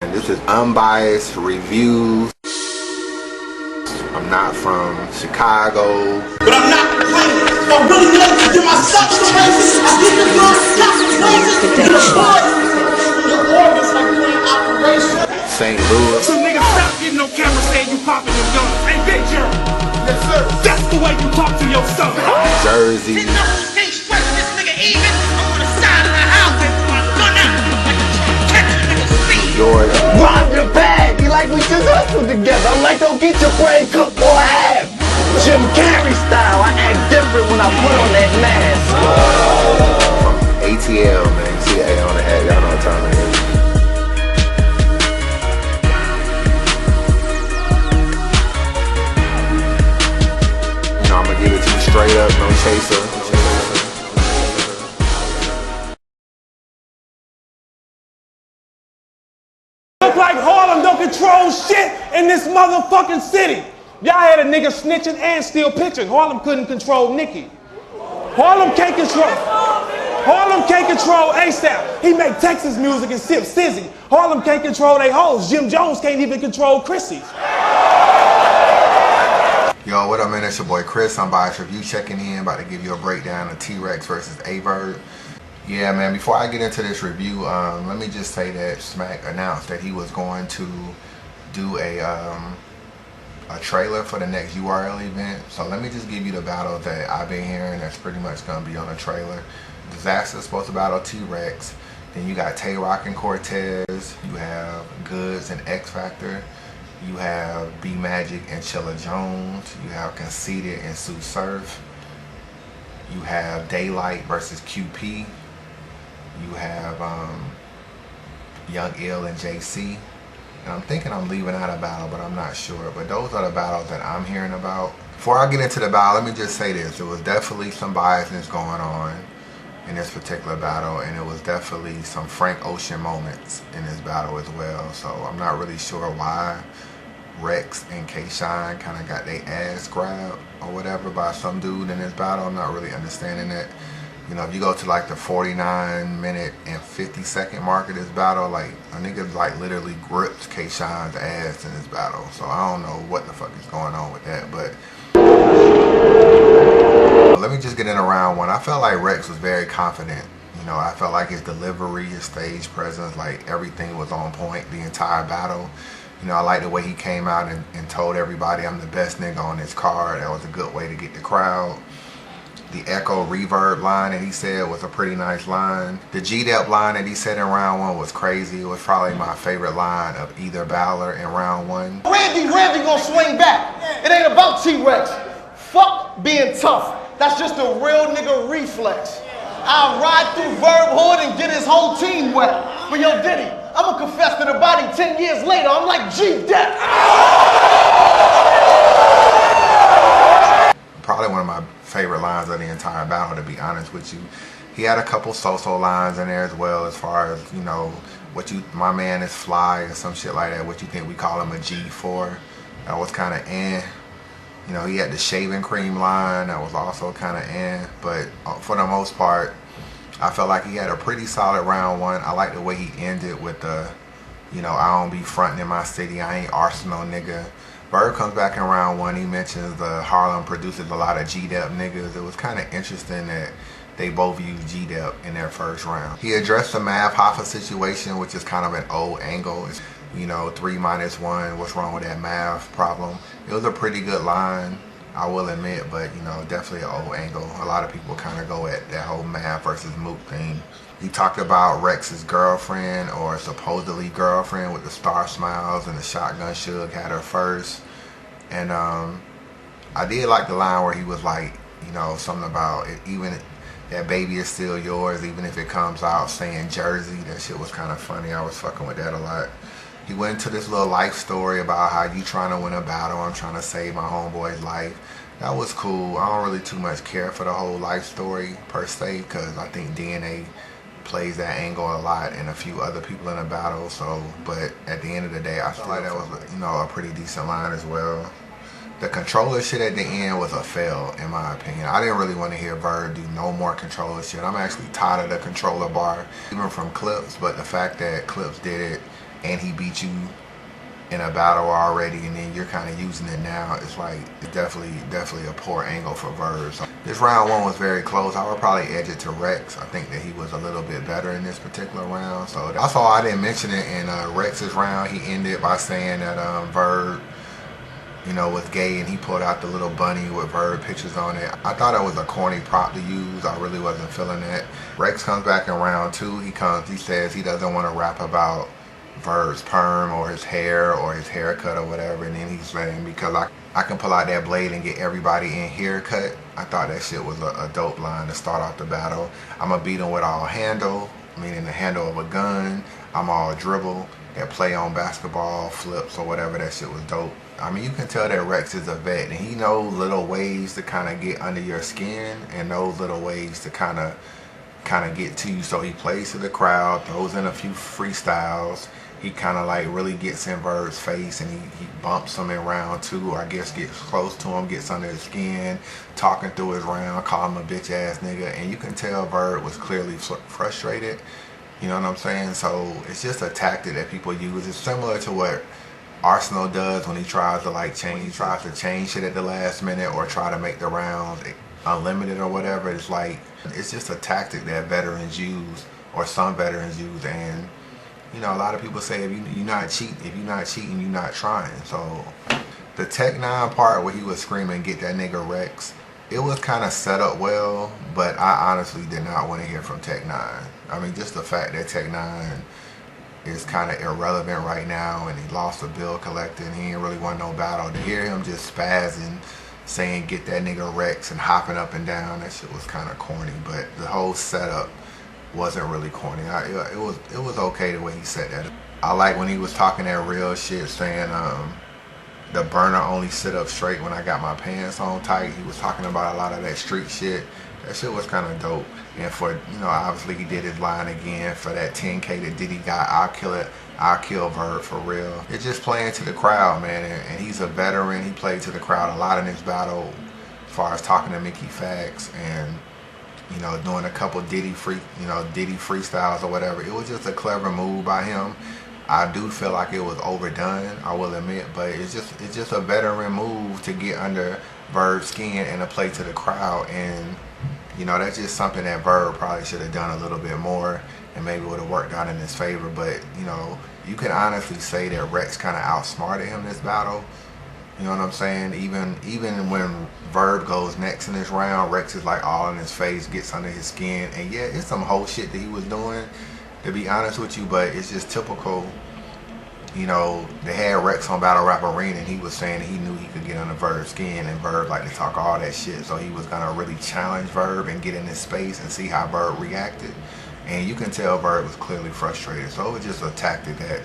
And this is Unbiased Reviews. I'm not from Chicago, but I'm not complaining. I'm really late to get my stuff to races. I get the girl stuff to races. Your organs like playing operation. St. Louis. So niggas stop getting on camera saying you popping them guns. Hey, big Jerry. Yes, sir. That's the way you talk to your son. Jersey. Can't stress this nigga even. I'm on the side of the highway with my gun out. Like I'm trying to catch a nigga speed. Georgia. Rob the bag, like we just hustled together. I'm like, don't get your brain cooked or half. Jim Carrey style, I act different when I put on that mask. ATL, man. You see the A on the hat, y'all know what time it is. You know, I'm gonna give it to you straight up, no chaser. Look like Harlem don't control shit in this motherfucking city. Y'all had a nigga snitching and still pitching. Harlem couldn't control Nicki. Harlem can't control ASAP. He make Texas music and sip Sizzy. Harlem can't control they hoes. Jim Jones can't even control Chrissy. Yo, what up, man? It's your boy Chris. Unbiased Review checking in. About to give you a breakdown of T-Rex versus Aye Verb. Yeah, man, before I get into this review, let me just say that Smack announced that he was going to do a trailer for the next URL event. So let me just give you the battle that I've been hearing that's pretty much going to be on the trailer. Disaster's supposed to battle T-Rex. Then you got Tay Rock and Cortez. You have Goods and X Factor. You have B Magic and Chilla Jones. You have Conceited and Sue Surf. You have Daylight versus QP. You have Young Ill and JC. And I'm thinking I'm leaving out a battle, but I'm not sure. But those are the battles that I'm hearing about. Before I get into the battle, let me just say this. There was definitely some biasness going on in this particular battle. And it was definitely some Frank Ocean moments in this battle as well. So I'm not really sure why Rex and K-Shine kind of got their ass grabbed or whatever by some dude in this battle. I'm not really understanding that. You know, if you go to like the 49-minute and 50-second mark of this battle, like a nigga like literally gripped K-Shine's ass in this battle. So I don't know what the fuck is going on with that, but let me just get into round one. I felt like Rex was very confident. You know, I felt like his delivery, his stage presence, like everything was on point the entire battle. You know, I like the way he came out and told everybody I'm the best nigga on this card. That was a good way to get the crowd. The echo reverb line that he said was a pretty nice line. The G-Dep line that he said in round one was crazy. It was probably my favorite line of either battler in round one. Randy gonna swing back. It ain't about T-Rex. Fuck being tough. That's just a real nigga reflex. I'll ride through Verb Hood and get his whole team wet. But yo, Diddy, I'ma confess to the body 10 years later. I'm like G-Dep. Probably one of my favorite lines of the entire battle, to be honest with you. He had a couple so-so lines in there as well, as far as, you know, my man is fly or some shit like that. What you think we call him a G for? That was kind of You know, he had the shaving cream line that was also kind of but for the most part, I felt like he had a pretty solid round one. I like the way he ended with the, you know, I don't be fronting in my city, I ain't Arsenal nigga. Verb comes back in round one. He mentions the Harlem produces a lot of G-Dep niggas. It was kind of interesting that they both used G-Dep in their first round. He addressed the Mav Hoffa situation, which is kind of an old angle. It's, you know, 3 minus 1, what's wrong with that Mav problem? It was a pretty good line, I will admit, but, you know, definitely an old angle. A lot of people kind of go at that whole Mav versus Mook thing. He talked about Rex's girlfriend, or supposedly girlfriend, with the star smiles and the shotgun Suge had her first. And I did like the line where he was like, you know, something about it, even that baby is still yours, even if it comes out saying Jersey. That shit was kind of funny. I was fucking with that a lot. He went into this little life story about how you trying to win a battle. I'm trying to save my homeboy's life. That was cool. I don't really too much care for the whole life story per se, because I think DNA plays that angle a lot and a few other people in the battle. So, but at the end of the day, I feel like that was, you know, a pretty decent line as well. The controller shit at the end was a fail, in my opinion. I didn't really want to hear Verb do no more controller shit. I'm actually tired of the controller bar, even from Clips, but the fact that Clips did it and he beat you in a battle already, and then you're kind of using it now, it's like, it's definitely a poor angle for Verb. So this round one was very close. I would probably edge it to Rex. I think that he was a little bit better in this particular round. So that's all. I didn't mention it in Rex's round. He ended by saying that Verb, you know, was gay, and he pulled out the little bunny with Verb pictures on it. I thought it was a corny prop to use. I really wasn't feeling that. Rex comes back in round two. He says he doesn't want to rap about Verb's perm or his hair or his haircut or whatever, and then he's saying, because I can pull out that blade and get everybody in here cut. I thought that shit was a dope line to start off the battle. I'ma beat him with all handle, meaning the handle of a gun. I'm all dribble, that play on basketball, flips or whatever. That shit was dope. I mean, you can tell that Rex is a vet, and he knows little ways to kind of get under your skin, and knows little ways to kind of get to you. So he plays to the crowd, throws in a few freestyles. He kind of like really gets in Verb's face, and he bumps him in round two, or I guess gets close to him, gets under his skin, talking through his round, calling him a bitch ass nigga. And you can tell Verb was clearly frustrated. You know what I'm saying? So it's just a tactic that people use. It's similar to what Arsenal does when he tries to like change shit at the last minute, or try to make the rounds unlimited or whatever. It's like, it's just a tactic that veterans use, or some veterans use. And you know, a lot of people say if you're not cheating, you're not trying. So the Tech 9 part where he was screaming, "Get that nigga Rex," it was kind of set up well, but I honestly did not want to hear from Tech 9. I mean, just the fact that Tech 9 is kind of irrelevant right now, and he lost a bill collector, and he ain't really won no battle. To hear him just spazzing, saying "Get that nigga Rex" and hopping up and down, that shit was kind of corny. But the whole setup wasn't really corny. It was okay the way he said that. I like when he was talking that real shit, saying the burner only sit up straight when I got my pants on tight. He was talking about a lot of that street shit. That shit was kind of dope. And for, you know, obviously he did his line again for that 10K that Diddy got. I'll kill Verb for real. It's just playing to the crowd, man. And he's a veteran. He played to the crowd a lot in this battle, as far as talking to Mickey Fax and, you know, doing a couple Diddy freestyles or whatever. It was just a clever move by him. I do feel like it was overdone, I will admit, but it's just a veteran move to get under Verb's skin and to play to the crowd. And you know, that's just something that Verb probably should have done a little bit more, and maybe would have worked out in his favor. But you know, you can honestly say that Rex kind of outsmarted him this battle. You know what I'm saying? Even when Verb goes next in this round, Rex is like all in his face, gets under his skin. And yeah, it's some whole shit that he was doing, to be honest with you, but it's just typical. You know, they had Rex on Battle Rap Arena, and he was saying he knew he could get under Verb's skin, and Verb liked to talk all that shit. So he was gonna really challenge Verb and get in his space and see how Verb reacted. And you can tell Verb was clearly frustrated. So it was just a tactic that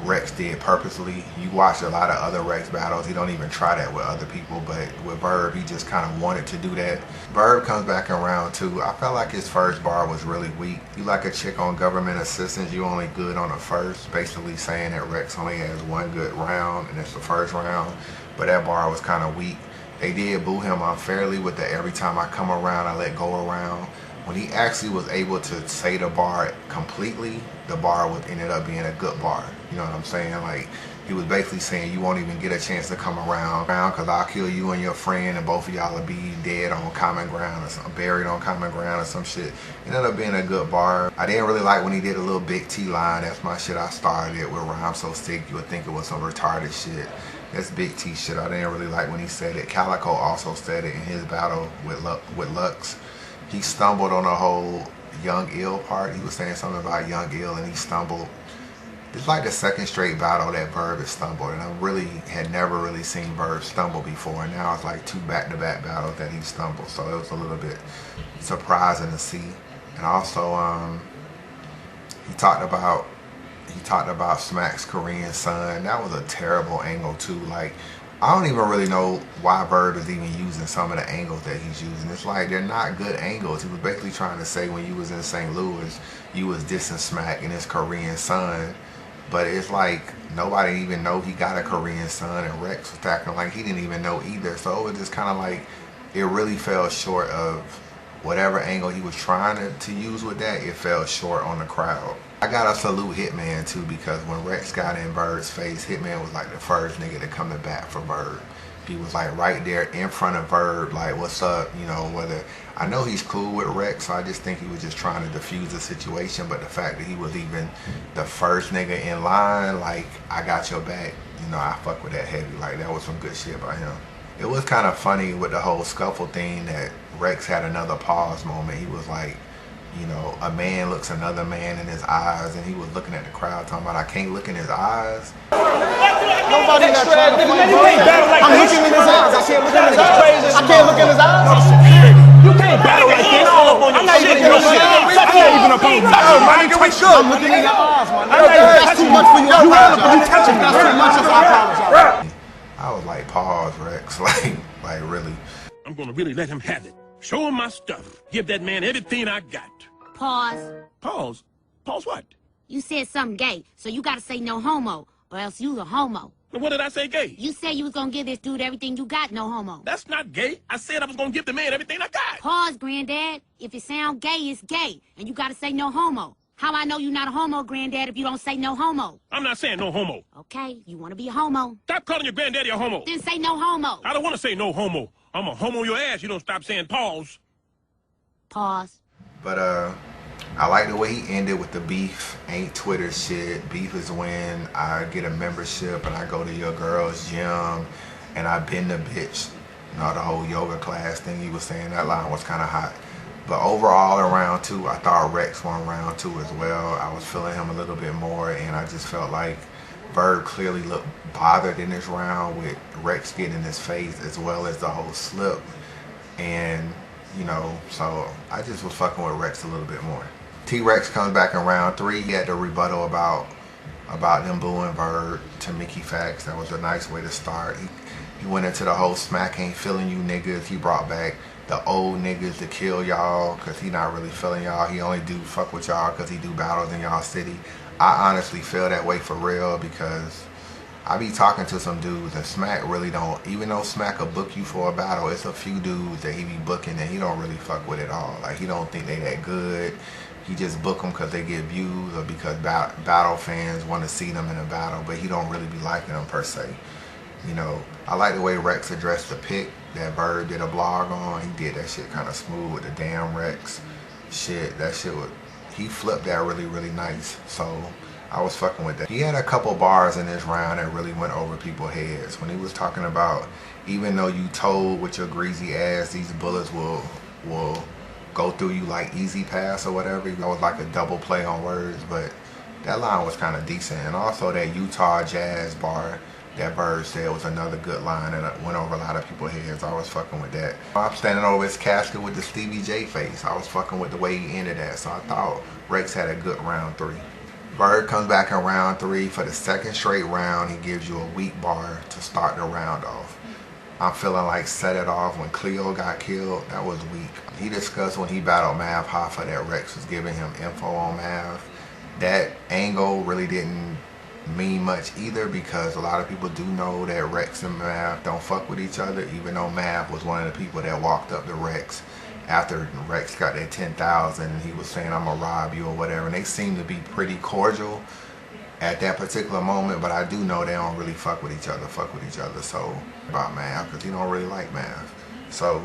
Rex did purposely. You watch a lot of other Rex battles, he don't even try that with other people, but with Verb, he just kind of wanted to do that. Verb comes back in round two. I felt like his first bar was really weak. You like a chick on government assistance, you only good on the first, basically saying that Rex only has one good round, and it's the first round. But that bar was kind of weak. They did boo him unfairly with the "every time I come around, I let go around." When he actually was able to say the bar completely, the bar ended up being a good bar. You know what I'm saying? Like, he was basically saying, you won't even get a chance to come around because I'll kill you and your friend, and both of y'all will be dead on common ground or something, buried on common ground or some shit. It ended up being a good bar. I didn't really like when he did a little Big T line. That's my shit. I started it with "Rhyme so sick you would think it was some retarded shit." That's Big T shit. I didn't really like when he said it. Calico also said it in his battle with Lux. He stumbled on the whole Young Ill part. He was saying something about Young Ill, and he stumbled. It's like the second straight battle that Verb has stumbled, and I really had never really seen Verb stumble before, and now it's like two back-to-back battles that he stumbled, so it was a little bit surprising to see. And also, he talked about Smack's Korean son. That was a terrible angle too. Like, I don't even really know why Verb is even using some of the angles that he's using. It's like they're not good angles. He was basically trying to say when you was in St. Louis, you was dissing Smack and his Korean son. But it's like nobody even know he got a Korean son, and Rex was acting like he didn't even know either. So it was just kind of like, it really fell short of whatever angle he was trying to use with that. It fell short on the crowd. I gotta salute Hitman too, because when Rex got in Bird's face, Hitman was like the first nigga to come to bat for Bird. He was like right there in front of Verb, like, what's up? You know, whether, I know he's cool with Rex, so I just think he was just trying to defuse the situation. But the fact that he was even the first nigga in line, like, I got your back, you know, I fuck with that heavy. Like, that was some good shit by him. It was kind of funny with the whole scuffle thing that Rex had another pause moment. He was like, you know, a man looks another man in his eyes, and he was looking at the crowd talking about, I can't look in his eyes. Nobody got trying to play Bird. I'm looking in his eyes. I can't look in his eyes. I can't look in his eyes. You can't battle like this. I'm not even your shit. I'm not even up on you. I'm looking in your eyes, man. That's too much for you. You touching me. That's too much. I apologize. I was like, pause, Rex. like really. I'm gonna really let him have it. Show him my stuff. Give that man everything I got. Pause. Pause? Pause what? You said something gay, so you gotta say no homo, or else you a homo. What did I say gay? You said you was gonna give this dude everything you got, no homo. That's not gay. I said I was gonna give the man everything I got. Pause, Granddad. If it sound gay, it's gay, and you gotta say no homo. How I know you're not a homo, Granddad, if you don't say no homo? I'm not saying no homo. Okay, you wanna be a homo. Stop calling your granddaddy a homo. Then say no homo. I don't want to say no homo. I'm a homo your ass. You don't stop saying pause. Pause. But I like the way he ended with the beef ain't Twitter shit. Beef is when I get a membership and I go to your girl's gym and I bend the bitch. You know, the whole yoga class thing he was saying, that line was kind of hot. But overall in round two, I thought Rex won round two as well. I was feeling him a little bit more, and I just felt like Verb clearly looked bothered in this round with Rex getting in his face, as well as the whole slip. And, you know, so I just was fucking with Rex a little bit more. T-Rex comes back in round three. He had the rebuttal about them booing Verb to Mickey Fax. That was a nice way to start. He went into the whole smack ain't feeling you niggas. He brought back the old niggas to kill y'all because he not really feeling y'all. He only do fuck with y'all because he do battles in y'all city. I honestly feel that way for real, because I be talking to some dudes and Smack really don't, even though Smack will book you for a battle, it's a few dudes that he be booking and he don't really fuck with at all. Like, he don't think they that good. He just book them because they get views or because battle fans want to see them in a battle, but he don't really be liking them per se. You know, I like the way Rex addressed the pick that Bird did a blog on. He did that shit kind of smooth with the damn Rex shit. That shit was, he flipped that really, really nice. So I was fucking with that. He had a couple bars in this round that really went over people's heads. When he was talking about, even though you told with your greasy ass, these bullets will go through you like easy pass or whatever. That was like a double play on words, but that line was kind of decent. And also that Utah Jazz bar that Bird said was another good line that went over a lot of people's heads. I was fucking with that. I'm standing over his casket with the Stevie J face. I was fucking with the way he ended that. So I thought Rex had a good round three. Bird comes back in round three. For the second straight round, he gives you a weak bar to start the round off. I'm feeling like Set It Off when Cleo got killed. That was weak. He discussed when he battled Mav Hoffa that Rex was giving him info on Mav. That angle really didn't mean much either, because a lot of people do know that Rex and Mav don't fuck with each other, even though Mav was one of the people that walked up to Rex after Rex got that 10,000 and he was saying, I'm gonna rob you or whatever, and they seem to be pretty cordial at that particular moment, but I do know they don't really fuck with each other. So about Mav, because he don't really like Mav. So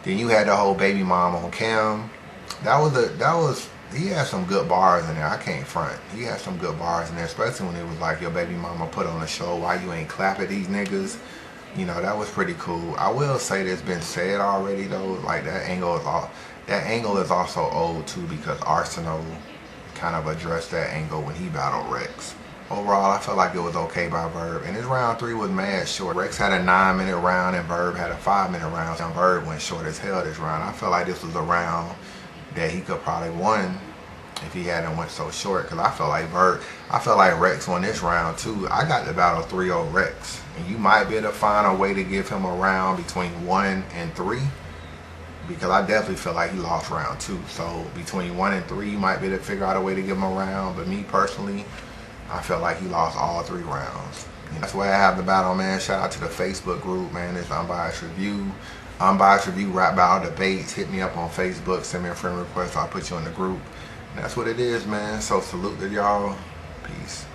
then you had the whole baby mom on Cam. He had some good bars in there. I can't front. He had some good bars in there, especially when it was like, your baby mama put on the show, why you ain't clap at these niggas? You know, that was pretty cool. I will say that's been said already though, like that angle is also old too, because Arsenal kind of addressed that angle when he battled Rex. Overall, I felt like it was okay by Verb. And his round three was mad short. Rex had a 9-minute round and Verb had a 5-minute round. And Verb went short as hell this round. I felt like this was a round that he could probably won if he hadn't went so short, because I felt like Rex won this round too. I got the battle 3-0 Rex, and you might be able to find a way to give him a round between 1 and 3, because I definitely feel like he lost round 2. So between 1 and 3, you might be able to figure out a way to give him a round. But me personally, I felt like he lost all 3 rounds. And that's why I have the battle, man. Shout out to the Facebook group, man. It's Unbiased Review. Unbiased Review rap battle debates. Hit me up on Facebook. Send me a friend request. I'll put you in the group. That's what it is, man. So salute to y'all. Peace.